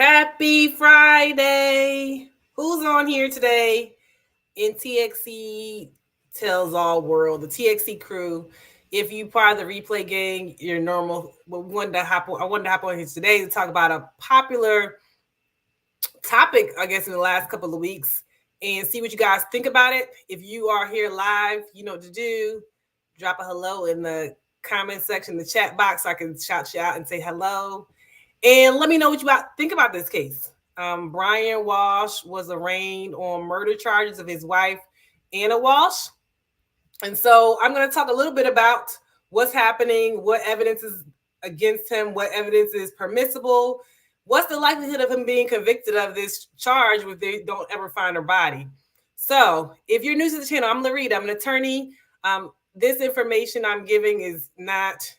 Happy Friday. Who's on here today in TXC Tells All World, the TXC crew? If you part of the replay gang, you're normal. But I wanted to hop on here today to talk about a popular topic, I guess, in the last couple of weeks and see what you guys think about it. If you are here live, you know what to do. Drop a hello in the comment section, the chat box, so I can shout you out and say hello. And let me know what you think about this case. Brian Walshe was arraigned on murder charges of his wife, Anna Walshe. And so I'm going to talk a little bit about what's happening, what evidence is against him, what evidence is permissible, what's the likelihood of him being convicted of this charge if they don't ever find her body. So if you're new to the channel, I'm Larita. I'm an attorney. This information I'm giving is not...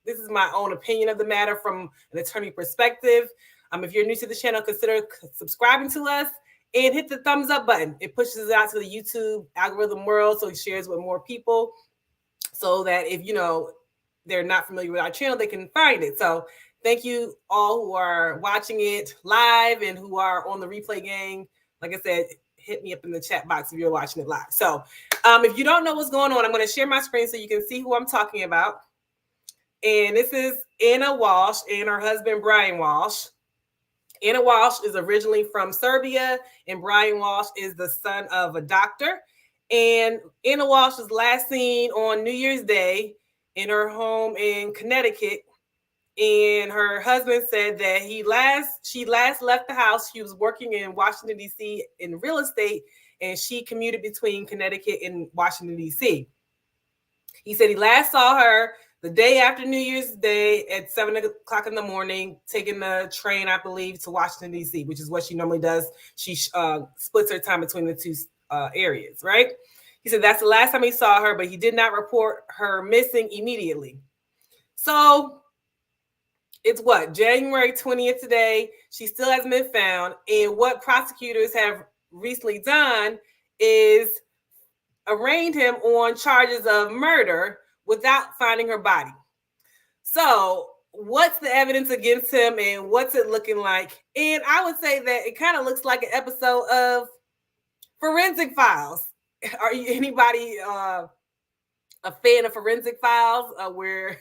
This is my own opinion of the matter from an attorney perspective. If you're new to the channel, consider subscribing to us and hit the thumbs up button. It pushes it out to the YouTube algorithm world, so it shares with more people so that if, they're not familiar with our channel, they can find it. So thank you all who are watching it live and who are on the replay gang. Like I said, hit me up in the chat box if you're watching it live. So if you don't know what's going on, I'm going to share my screen so you can see who I'm talking about. And this is Anna Walshe and her husband, Brian Walshe. Anna Walshe is originally from Serbia, and Brian Walshe is the son of a doctor. And Anna Walshe was last seen on New Year's Day in her home in Connecticut. And her husband said that she last left the house. She was working in Washington, D.C. in real estate, and she commuted between Connecticut and Washington, D.C. He said he last saw her the day after New Year's Day at 7 o'clock in the morning, taking the train, I believe, to Washington, D.C., which is what she normally does. She splits her time between the two areas, right? He said that's the last time he saw her, but he did not report her missing immediately. So it's January 20th today. She still hasn't been found. And what prosecutors have recently done is arraigned him on charges of murder without finding her body. So what's the evidence against him and what's it looking like? And I would say that it kind of looks like an episode of Forensic Files. Are you anybody a fan of Forensic Files, where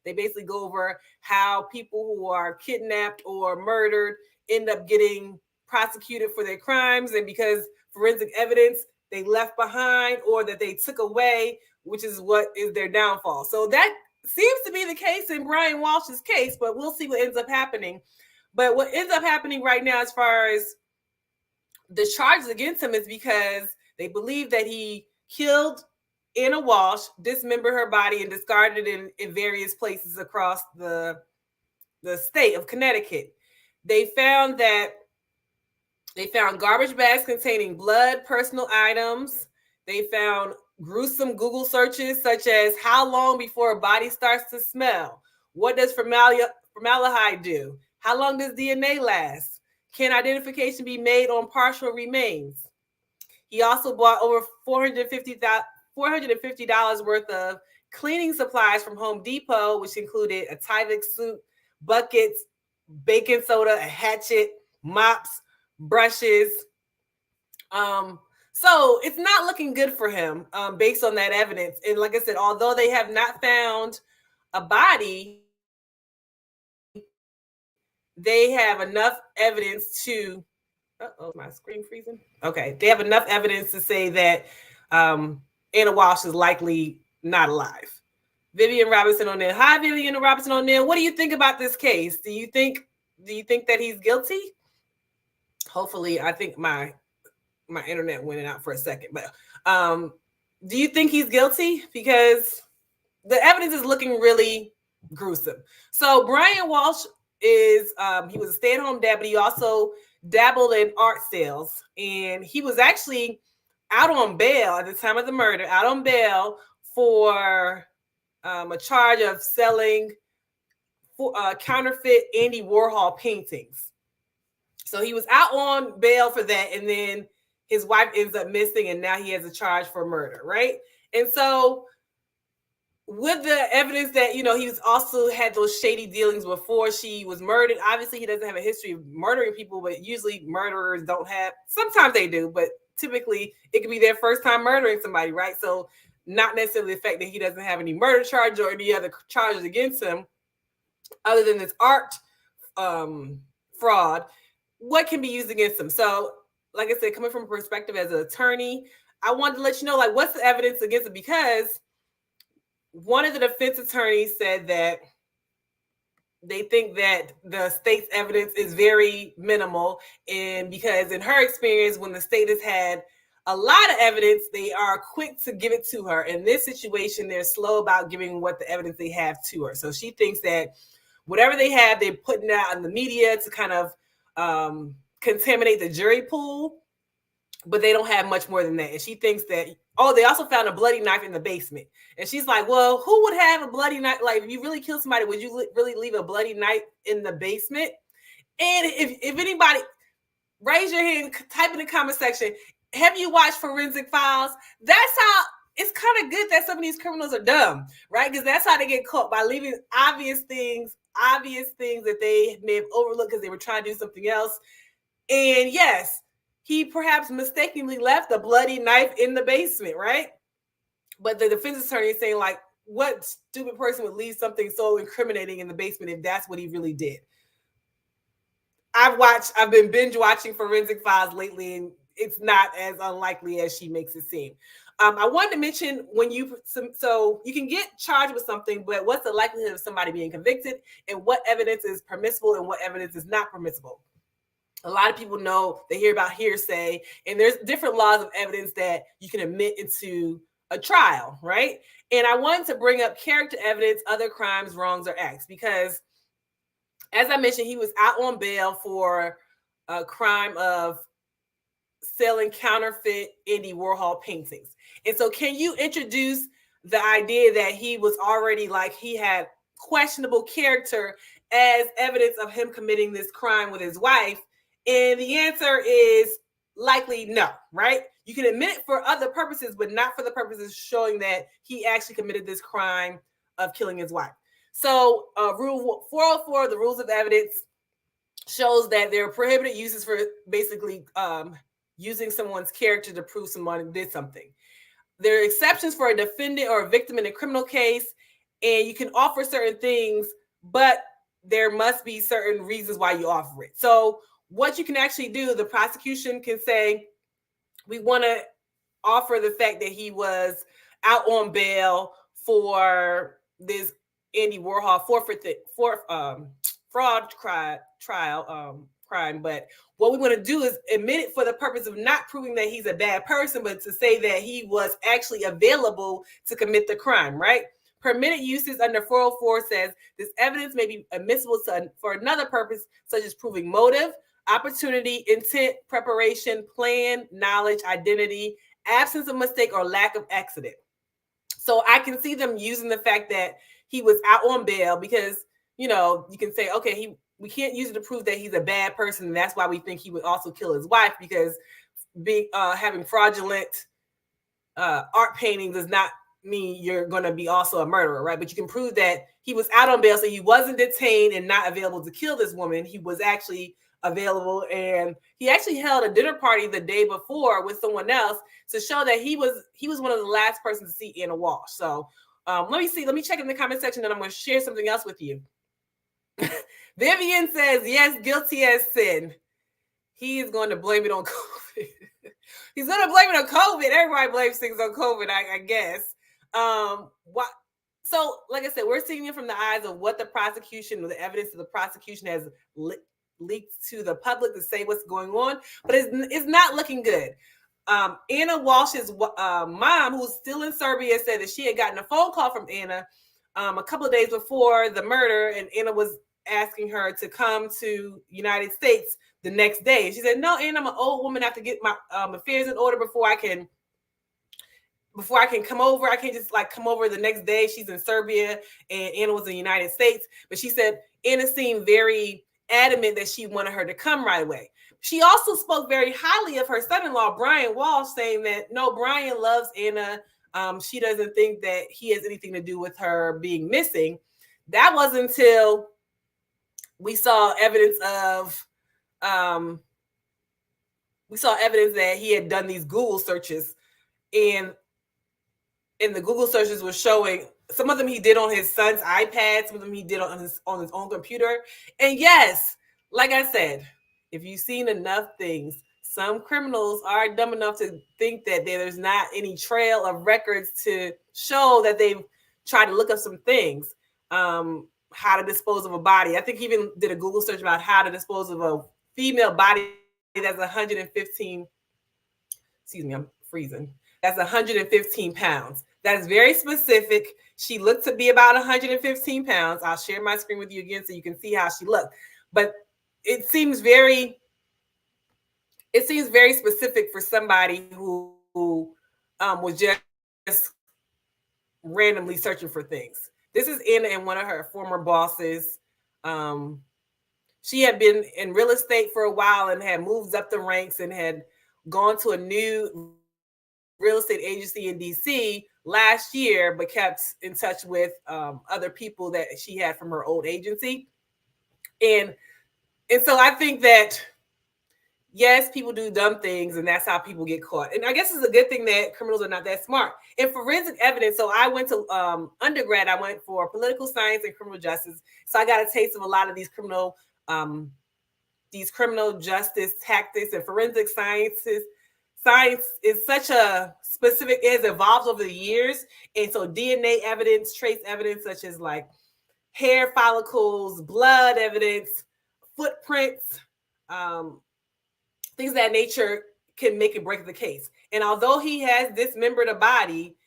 they basically go over how people who are kidnapped or murdered end up getting prosecuted for their crimes, and because forensic evidence they left behind or that they took away, which is what is their downfall. So that seems to be the case in Brian Walshe's case, but we'll see what ends up happening. But what ends up happening right now, as far as the charges against him, is because they believe that he killed Anna Walshe, dismembered her body, and discarded it in various places across the state of Connecticut. They found garbage bags containing blood, personal items. They found gruesome Google searches such as how long before a body starts to smell? What does formaldehyde do? How long does DNA last? Can identification be made on partial remains? He also bought over $450 worth of cleaning supplies from Home Depot, which included a Tyvek suit, buckets, baking soda, a hatchet, mops, brushes. So it's not looking good for him based on that evidence. And like I said, although they have not found a body, they have enough evidence to... Uh-oh, my screen freezing? Okay, they have enough evidence to say that Anna Walshe is likely not alive. Vivian Robinson O'Neill. Hi, Vivian Robinson O'Neill. What do you think about this case? Do you think that he's guilty? Hopefully, I think my internet went out for a second, but do you think he's guilty? Because the evidence is looking really gruesome. So Brian Walshe is he was a stay-at-home dad, but he also dabbled in art sales, and he was actually out on bail at the time of the murder, out on bail for a charge of selling counterfeit Andy Warhol paintings. So he was out on bail for that, and then his wife ends up missing, and now he has a charge for murder, right? And so with the evidence that, he was also had those shady dealings before she was murdered. Obviously, he doesn't have a history of murdering people, but usually murderers don't have. Sometimes they do, but typically it could be their first time murdering somebody, right? So not necessarily the fact that he doesn't have any murder charge or any other charges against him other than this art fraud. What can be used against him? So, like I said, coming from a perspective as an attorney, I wanted to let you know, like, what's the evidence against it? Because one of the defense attorneys said that they think that the state's evidence is very minimal. And because in her experience, when the state has had a lot of evidence, they are quick to give it to her. In this situation, they're slow about giving what the evidence they have to her. So she thinks that whatever they have, they're putting out in the media to kind of contaminate the jury pool, but they don't have much more than that. And she thinks that, they also found a bloody knife in the basement. And she's like, well, who would have a bloody knife? Like, if you really kill somebody, would you really leave a bloody knife in the basement? And if anybody, raise your hand, type in the comment section, have you watched Forensic Files? That's how, it's kind of good that some of these criminals are dumb, right? Because that's how they get caught, by leaving obvious things that they may have overlooked because they were trying to do something else. And yes, he perhaps mistakenly left a bloody knife in the basement, right? But the defense attorney is saying, like, what stupid person would leave something so incriminating in the basement if that's what he really did? I've been binge watching Forensic Files lately, and it's not as unlikely as she makes it seem. I wanted to mention so you can get charged with something, but what's the likelihood of somebody being convicted, and what evidence is permissible and what evidence is not permissible? A lot of people know, they hear about hearsay, and there's different laws of evidence that you can admit into a trial, right? And I wanted to bring up character evidence, other crimes, wrongs, or acts, because as I mentioned, he was out on bail for a crime of selling counterfeit Andy Warhol paintings. And so can you introduce the idea that he was already, like, he had questionable character as evidence of him committing this crime with his wife? And the answer is likely no, right? You can admit it for other purposes, but not for the purposes showing that he actually committed this crime of killing his wife. So Rule 404 of the Rules of Evidence shows that there are prohibited uses for basically using someone's character to prove someone did something. There are exceptions for a defendant or a victim in a criminal case, and you can offer certain things, but there must be certain reasons why you offer it. So what you can actually do, the prosecution can say, we want to offer the fact that he was out on bail for this Andy Warhol fraud crime. But what we want to do is admit it for the purpose of not proving that he's a bad person, but to say that he was actually available to commit the crime, right? Permitted uses under 404 says this evidence may be admissible for another purpose, such as proving motive, opportunity, intent, preparation, plan, knowledge, identity, absence of mistake, or lack of accident. So I can see them using the fact that he was out on bail because, you can say, okay, we can't use it to prove that he's a bad person, and that's why we think he would also kill his wife, because having fraudulent art painting does not mean you're going to be also a murderer, right? But you can prove that he was out on bail, so he wasn't detained and not available to kill this woman. He was actually available, and he actually held a dinner party the day before with someone else to show that he was one of the last persons to see Anna Walshe. So let me check in the comment section, and I'm going to share something else with you. Vivian says, yes, guilty as sin. He is going to blame it on COVID. He's going to blame it on COVID. Everybody blames things on COVID, I guess. So, like I said, we're seeing it from the eyes of what the prosecution, the evidence of the prosecution has leaked to the public to say what's going on, but it's not looking good. Anna Walsh's mom, who's still in Serbia, said that she had gotten a phone call from Anna a couple of days before the murder, and Anna was asking her to come to United States the next day. And she said, no, Anna, I'm an old woman. I have to get my affairs in order before I can come over. I can't just come over the next day. She's in Serbia and Anna was in the United States. But she said Anna seemed very adamant that she wanted her to come right away. She also spoke very highly of her son-in-law, Brian Walshe, saying that no, Brian loves Anna. She doesn't think that he has anything to do with her being missing. That wasn't until we saw evidence of that he had done these Google searches, and the Google searches were showing some of them he did on his son's iPad, some of them he did on his own computer. And yes, like I said, if you've seen enough things, some criminals are dumb enough to think that there's not any trail of records to show that they've tried to look up some things. How to dispose of a body. I think he even did a Google search about how to dispose of a female body that's 115. Excuse me, I'm freezing. That's 115 pounds. That's very specific. She looked to be about 115 pounds. I'll share my screen with you again so you can see how she looked. But it seems very specific for somebody who was just randomly searching for things. This is Anna and one of her former bosses. She had been in real estate for a while and had moved up the ranks and had gone to a new real estate agency in DC last year, but kept in touch with other people that she had from her old agency. And so I think that, yes, people do dumb things, and that's how people get caught. And I guess it's a good thing that criminals are not that smart. In forensic evidence, so I went to undergrad, I went for political science and criminal justice. So I got a taste of a lot of these criminal justice tactics and forensic sciences. Science is such a specific, it has evolved over the years. And so DNA evidence, trace evidence, such as like hair follicles, blood evidence, footprints, things of that nature can make and break the case. And although he has dismembered a body,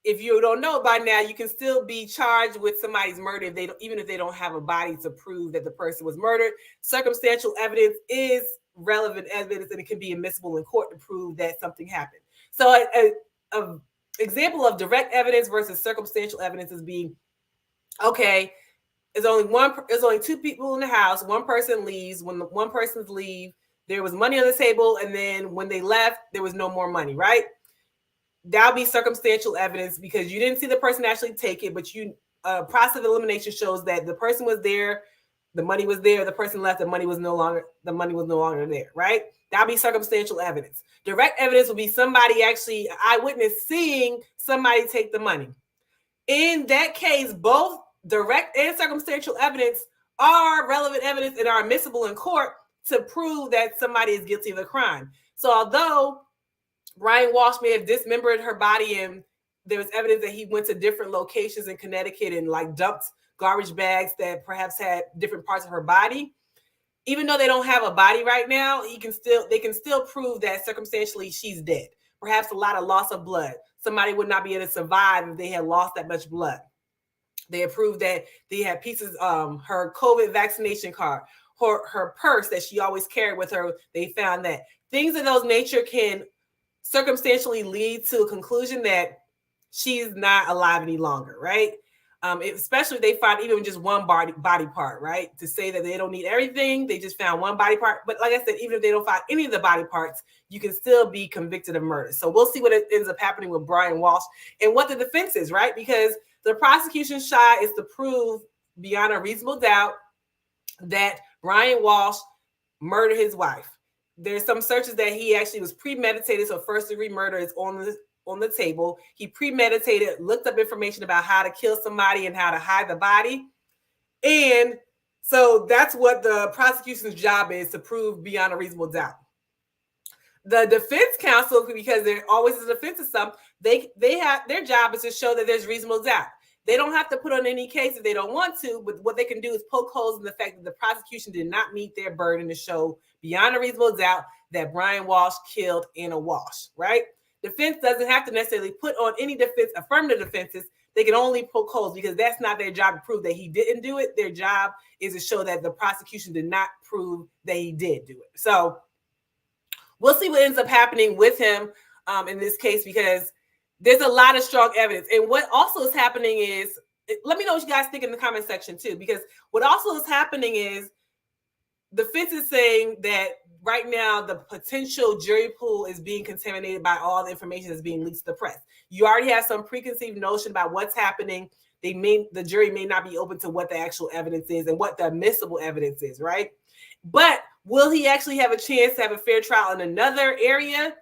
if you don't know by now, you can still be charged with somebody's murder even if they don't have a body to prove that the person was murdered. Circumstantial evidence is relevant evidence, and it can be admissible in court to prove that something happened. So an example of direct evidence versus circumstantial evidence is being, okay, there's only two people in the house. One person leaves. When the one person's leave, there was money on the table, and then when they left, there was no more money, right? That'll be circumstantial evidence because you didn't see the person actually take it, but process of elimination shows that the person was there, the money was there, the person left, the money was no longer there, right? That'll be circumstantial evidence. Direct evidence will be somebody actually, eyewitness seeing somebody take the money. In that case, both direct and circumstantial evidence are relevant evidence and are admissible in court to prove that somebody is guilty of a crime. So although Brian Walshe may have dismembered her body and there was evidence that he went to different locations in Connecticut and like dumped garbage bags that perhaps had different parts of her body, even though they don't have a body right now, they can still prove that circumstantially she's dead. Perhaps a lot of loss of blood. Somebody would not be able to survive if they had lost that much blood. They have proved that they had pieces of her COVID vaccination card, her purse that she always carried with her. They found that things of those nature can circumstantially lead to a conclusion that she's not alive any longer, right? Especially if they find even just one body part, right? To say that they don't need everything, they just found one body part. But like I said, even if they don't find any of the body parts, you can still be convicted of murder. So we'll see what ends up happening with Brian Walshe and what the defense is, right? Because the prosecution's shot is to prove beyond a reasonable doubt that Brian Walshe murdered his wife. There's some searches that he actually was premeditated. So first degree murder is on the table. He premeditated, looked up information about how to kill somebody and how to hide the body. And so that's what the prosecution's job is, to prove beyond a reasonable doubt. The defense counsel, because there always is a defense of something, they have their job is to show that there's reasonable doubt. They don't have to put on any case if they don't want to, but what they can do is poke holes in the fact that the prosecution did not meet their burden to show beyond a reasonable doubt that Brian Walshe killed Anna Walshe, right? Defense doesn't have to necessarily put on any affirmative defenses. They can only poke holes because that's not their job to prove that he didn't do it. Their job is to show that the prosecution did not prove that he did do it. So we'll see what ends up happening with him in this case, because there's a lot of strong evidence. And what also is happening is, let me know what you guys think in the comment section too, because what also is happening is the defense is saying that right now the potential jury pool is being contaminated by all the information that's being leaked to the press. You already have some preconceived notion about what's happening. The jury may not be open to what the actual evidence is and what the admissible evidence is, right? But will he actually have a chance to have a fair trial in another area?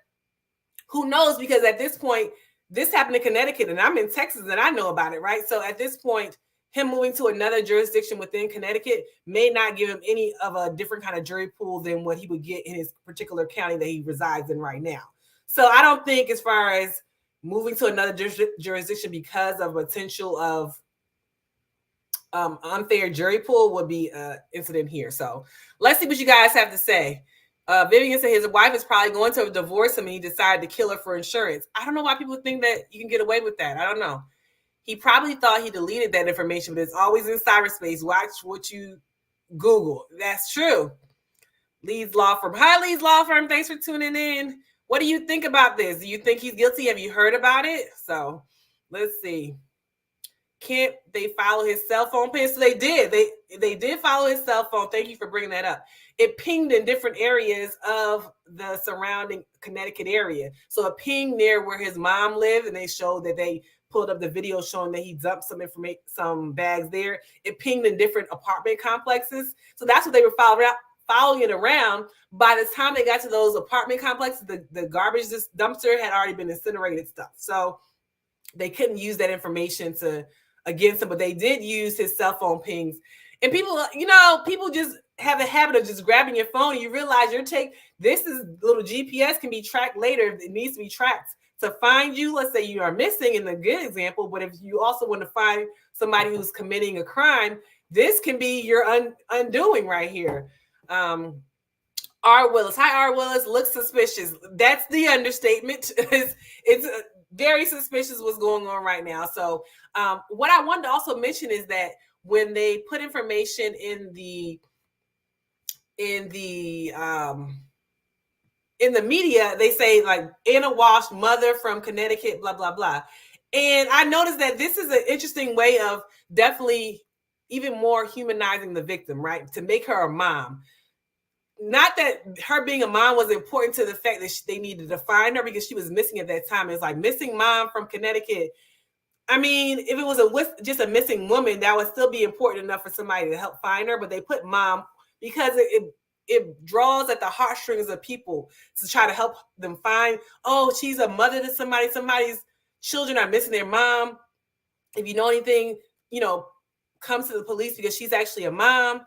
Who knows? Because at this point, this happened in Connecticut and I'm in Texas and I know about it, right? So at this point, him moving to another jurisdiction within Connecticut may not give him any of a different kind of jury pool than what he would get in his particular county that he resides in right now. So I don't think, as far as moving to another jurisdiction because of potential of unfair jury pool, would be an incident here. So let's see what you guys have to say. Vivian said his wife is probably going to divorce him and he decided to kill her for insurance. I don't know why people think that you can get away with that. I don't know. He probably thought he deleted that information, but it's always in cyberspace. Watch what you Google. That's true. Leeds Law Firm. Hi, Leeds Law Firm. Thanks for tuning in. What do you think about this? Do you think he's guilty? Have you heard about it? So let's see. Can't they follow his cell phone pin? So they did. They did follow his cell phone. Thank you for bringing that up. It pinged in different areas of the surrounding Connecticut area. So it pinged near where his mom lived, and they showed that they pulled up the video showing that he dumped some information, some bags there. It pinged in different apartment complexes. So that's what they were following it around. By the time they got to those apartment complexes, the garbage dumpster had already been incinerated stuff. So they couldn't use that information against him, but they did use his cell phone pings. And people, people just have a habit of just grabbing your phone. And you realize this is little GPS can be tracked later if it needs to be tracked to find you. Let's say you are missing in the good example, but if you also want to find somebody who's committing a crime, this can be your undoing right here. R. Willis. Hi, R. Willis. Looks suspicious. That's the understatement. It's very suspicious what's going on right now. So what I wanted to also mention is that when they put information in the media, they say like Anna Walshe, mother from Connecticut, blah, blah, blah. And I noticed that this is an interesting way of definitely even more humanizing the victim, right? To make her a mom. Not that her being a mom was important to the fact that they needed to find her because she was missing at that time. It's like missing mom from Connecticut. I mean, if it was just a missing woman, that would still be important enough for somebody to help find her. But they put mom because it draws at the heartstrings of people to try to help them find, oh, she's a mother to somebody. Somebody's children are missing their mom. If you know anything, comes to the police because she's actually a mom.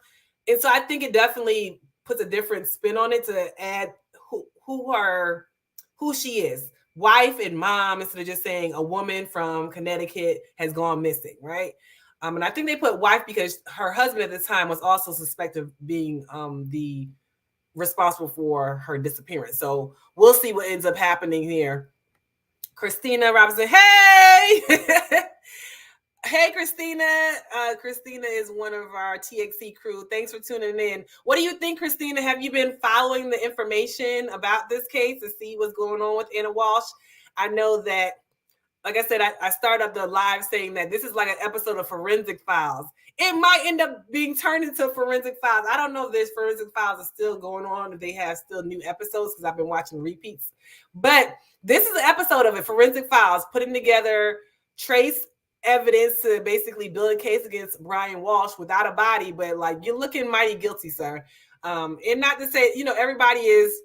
And so I think it definitely puts a different spin on it to add who she is, wife and mom, instead of just saying a woman from Connecticut has gone missing, right? And I think they put wife because her husband at the time was also suspected of being the responsible for her disappearance. So we'll see what ends up happening here. Christina Robinson, hey! Hey, Christina. Christina is one of our TXC crew. Thanks for tuning in. What do you think, Christina? Have you been following the information about this case to see what's going on with Anna Walshe? I know that, like I said, I started up the live saying that this is like an episode of Forensic Files. It might end up being turned into Forensic Files. I don't know if there's Forensic Files are still going on, if they have still new episodes, because I've been watching repeats. But this is an episode of it, Forensic Files, putting together trace evidence to basically build a case against Brian Walshe without a body, but like you're looking mighty guilty, sir. And not to say, everybody is,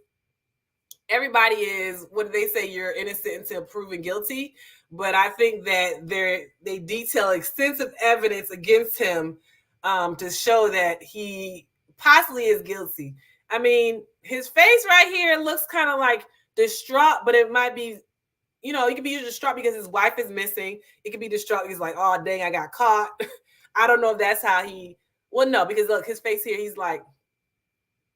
what do they say? You're innocent until proven guilty. But I think that they detail extensive evidence against him to show that he possibly is guilty. I mean, his face right here looks kind of like distraught, but it might be, he could be distraught because his wife is missing. It could be distraught. He's like, oh, dang, I got caught. I don't know if that's how no, because look, his face here, he's like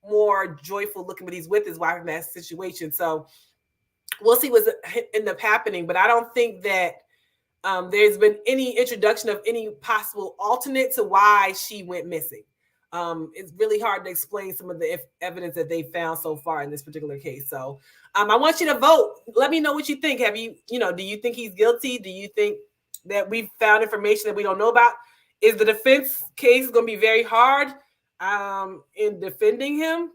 more joyful looking, but he's with his wife in that situation. So we'll see what's end up happening. But I don't think that there's been any introduction of any possible alternate to why she went missing. It's really hard to explain some of the evidence that they found so far in this particular case. So I want you to vote. Let me know what you think. Have you, do you think he's guilty? Do you think that we've found information that we don't know about? Is the defense case going to be very hard in defending him?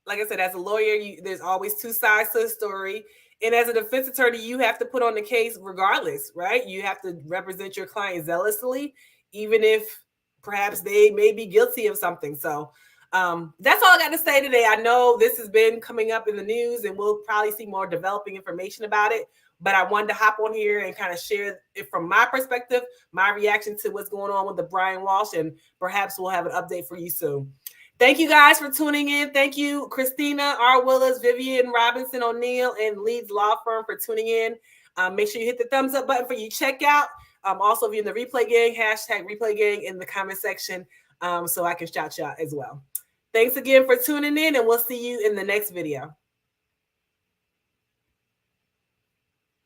like I said, as a lawyer, there's always two sides to the story. And as a defense attorney, you have to put on the case regardless, right? You have to represent your client zealously, even if perhaps they may be guilty of something. So that's all I got to say today. I know this has been coming up in the news, and we'll probably see more developing information about it. But I wanted to hop on here and kind of share it from my perspective, my reaction to what's going on with the Brian Walshe, and perhaps we'll have an update for you soon. Thank you guys for tuning in. Thank you, Christina R. Willis, Vivian Robinson O'Neill, and Leeds Law Firm for tuning in. Make sure you hit the thumbs up button for your checkout. Also, if you're in the replay gang, hashtag replay gang in the comment section so I can shout you out as well. Thanks again for tuning in, and we'll see you in the next video.